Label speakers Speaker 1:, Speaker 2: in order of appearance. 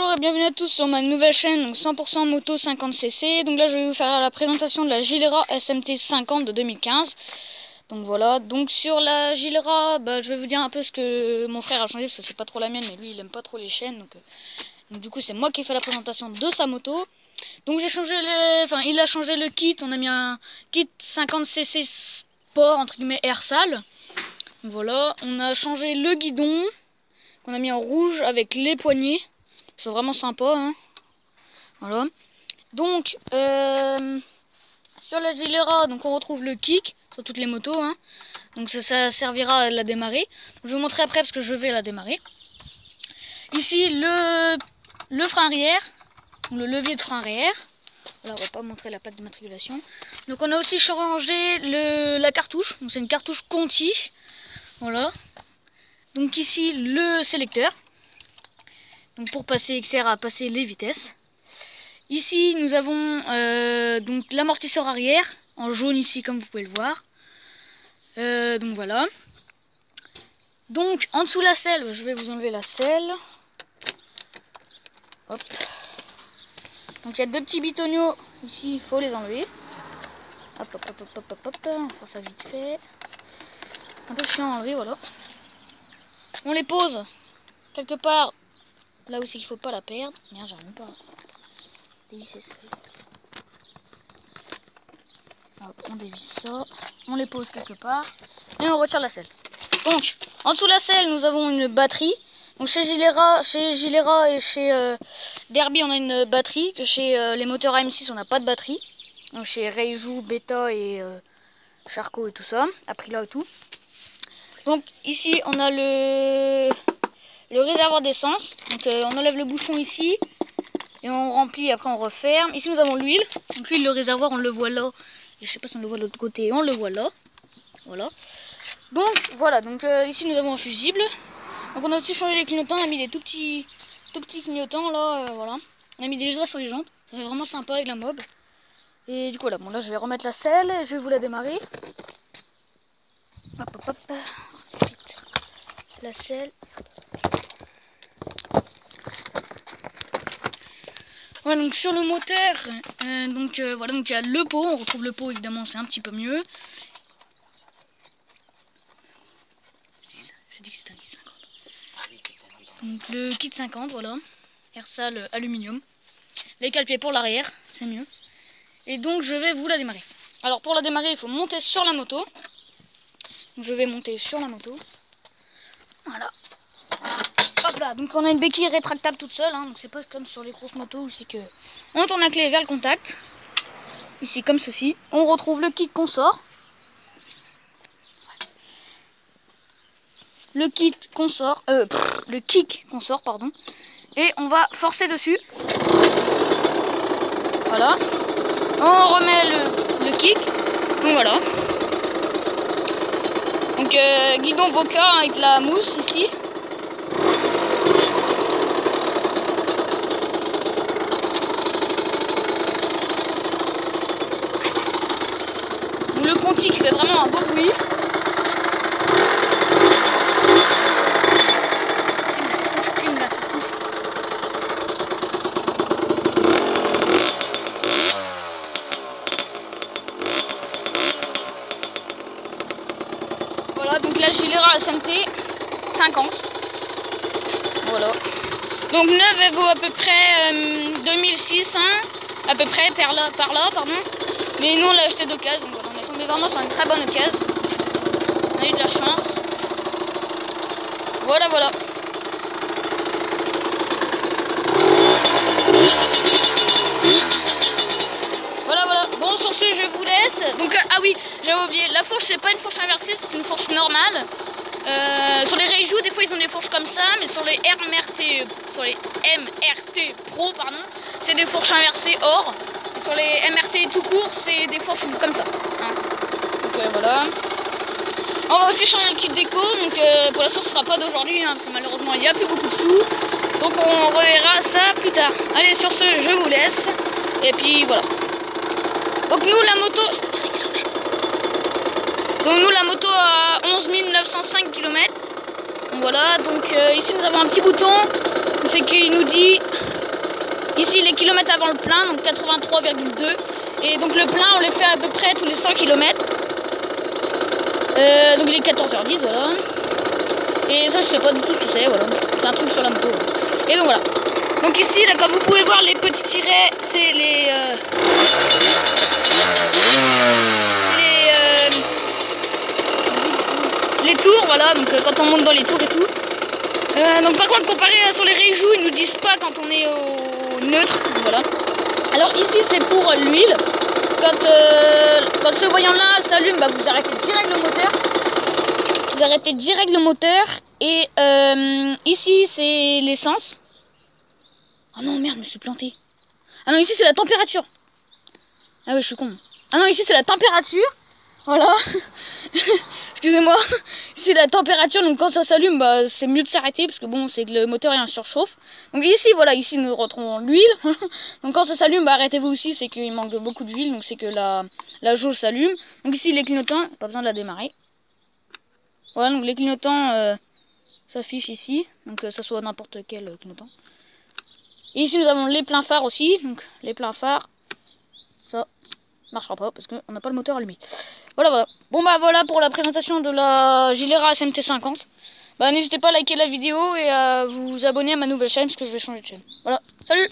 Speaker 1: Bonjour et bienvenue à tous sur ma nouvelle chaîne, donc 100% moto 50cc. Donc là je vais vous faire la présentation de la Gilera SMT 50 de 2015. Donc voilà, donc sur la Gilera, je vais vous dire un peu ce que mon frère a changé parce que c'est pas trop la mienne, mais lui il aime pas trop les chaînes. Donc du coup c'est moi qui ai fait la présentation de sa moto. Donc j'ai changé il a changé le kit, on a mis un kit 50cc sport entre guillemets air sale. Donc voilà, on a changé le guidon qu'on a mis en rouge avec les poignées. C'est vraiment sympa, hein. Voilà. Donc sur la Gilera, donc on retrouve le kick sur toutes les motos, hein. Donc ça servira à la démarrer. Je vais vous montrer après parce que je vais la démarrer. Ici le frein arrière, le levier de frein arrière. Là on va pas montrer la plaque d'immatriculation. Donc on a aussi changé la cartouche. Donc c'est une cartouche Conti. Voilà. Donc ici le sélecteur. Donc pour passer XR à passer les vitesses. Ici nous avons donc l'amortisseur arrière en jaune ici comme vous pouvez le voir. Donc voilà. Donc en dessous la selle, je vais vous enlever la selle. Hop. Donc il y a deux petits bitoniaux ici, il faut les enlever. Hop hop hop hop hop hop, on va faire ça vite fait. Un peu chiant à enlever, voilà. On les pose quelque part là où c'est qu'il faut pas la perdre. Merde, j'arrive même pas à dévisser ça. Hop, on dévisse ça, on les pose quelque part et on retire la selle. Donc en dessous de la selle nous avons une batterie. Donc chez Gilera et chez Derby on a une batterie, que chez les moteurs AM6 on n'a pas de batterie. Donc chez Reiju, Beta et Charcot et tout ça, Aprilia et tout. Donc ici on a le réservoir d'essence. Donc on enlève le bouchon ici et on remplit, après on referme. Ici nous avons l'huile. Donc l'huile, le réservoir on le voit là. Je sais pas si on le voit de l'autre côté, on le voit là. Voilà. Donc voilà, donc ici nous avons un fusible. Donc on a aussi changé les clignotants, on a mis des tout petits clignotants là, voilà. On a mis des gestes sur les jantes, ça fait vraiment sympa avec la mob. Et du coup là, bon là je vais remettre la selle et je vais vous la démarrer. Hop hop hop, vite. La selle. Voilà, donc sur le moteur, voilà, donc il y a le pot, on retrouve le pot évidemment, c'est un petit peu mieux. Je dis que c'est un kit 50. Donc le kit 50, voilà, air sale aluminium. Les cale-pieds pour l'arrière, c'est mieux. Et donc je vais vous la démarrer. Alors pour la démarrer, il faut monter sur la moto. Donc je vais monter sur la moto. Voilà. Hop là, donc on a une béquille rétractable toute seule, hein, donc c'est pas comme sur les grosses motos où c'est que on tourne la clé vers le contact. Ici comme ceci. On retrouve le kit qu'on sort. Le kick qu'on sort, pardon, et on va forcer dessus. Voilà. On remet le kick. Donc voilà. Donc guidon Voca avec la mousse ici. Donc, le Conti qui fait vraiment un beau bruit. Voilà, donc la Gilera SMT 50. Voilà. Donc neuve elle vaut à peu près 2600, à peu près par là, pardon. Mais nous on l'a acheté d'occasion, donc voilà, on est tombé vraiment sur une très bonne occasion. On a eu de la chance. Voilà, voilà. Voilà, voilà. Bon, sur ce, je vous laisse. Donc, ah oui, j'avais oublié. La fourche, c'est pas une fourche inversée, c'est une fourche normale. Sur les Reiju, des fois, ils ont des fourches comme ça, mais sur les MRT Pro, pardon, c'est des fourches inversées or. Et sur les MRT tout court, c'est des fourches comme ça. Hein. Donc, voilà. On va aussi changer le kit déco. Donc, pour l'instant, ce sera pas d'aujourd'hui, hein, parce que malheureusement, il n'y a plus beaucoup de sous. Donc, on reverra ça plus tard. Allez, sur ce, je vous laisse. Et puis, voilà. Donc nous la moto a 11 905 km. Donc voilà, donc ici nous avons un petit bouton. C'est qu'il nous dit Ici les kilomètres avant le plein, donc 83,2. Et donc le plein on les fait à peu près tous les 100 km. Donc il est 14h10, voilà. Et ça je sais pas du tout ce que c'est, voilà. C'est un truc sur la moto. Et donc voilà. Donc ici là comme vous pouvez voir les petits tirets, c'est les tours, voilà, donc quand on monte dans les tours et tout. Donc par contre comparé sur les réjouis, ils nous disent pas quand on est au neutre, voilà. Alors ici c'est pour l'huile. Quand ce voyant là s'allume, bah, vous arrêtez direct le moteur. Vous arrêtez direct le moteur. Et ici c'est l'essence. Oh non merde, je me suis planté. Ah non, ici c'est la température. Ah oui, je suis con. Ah non, ici c'est la température. Voilà. Excusez-moi. C'est la température, donc quand ça s'allume, bah, c'est mieux de s'arrêter parce que bon, c'est que le moteur est en surchauffe. Donc ici, voilà, ici nous retrouvons l'huile. Donc quand ça s'allume, bah, arrêtez-vous aussi, c'est qu'il manque beaucoup d'huile, donc c'est que la jauge s'allume. Donc ici les clignotants, pas besoin de la démarrer. Voilà, donc les clignotants s'affichent ici, donc ça soit n'importe quel clignotant. Et ici nous avons les pleins phares aussi, donc les pleins phares, ça marchera pas parce qu'on n'a pas le moteur allumé. Voilà, voilà. Bon bah voilà pour la présentation de la Gilera SMT50. Bah n'hésitez pas à liker la vidéo et à vous abonner à ma nouvelle chaîne parce que je vais changer de chaîne. Voilà, salut!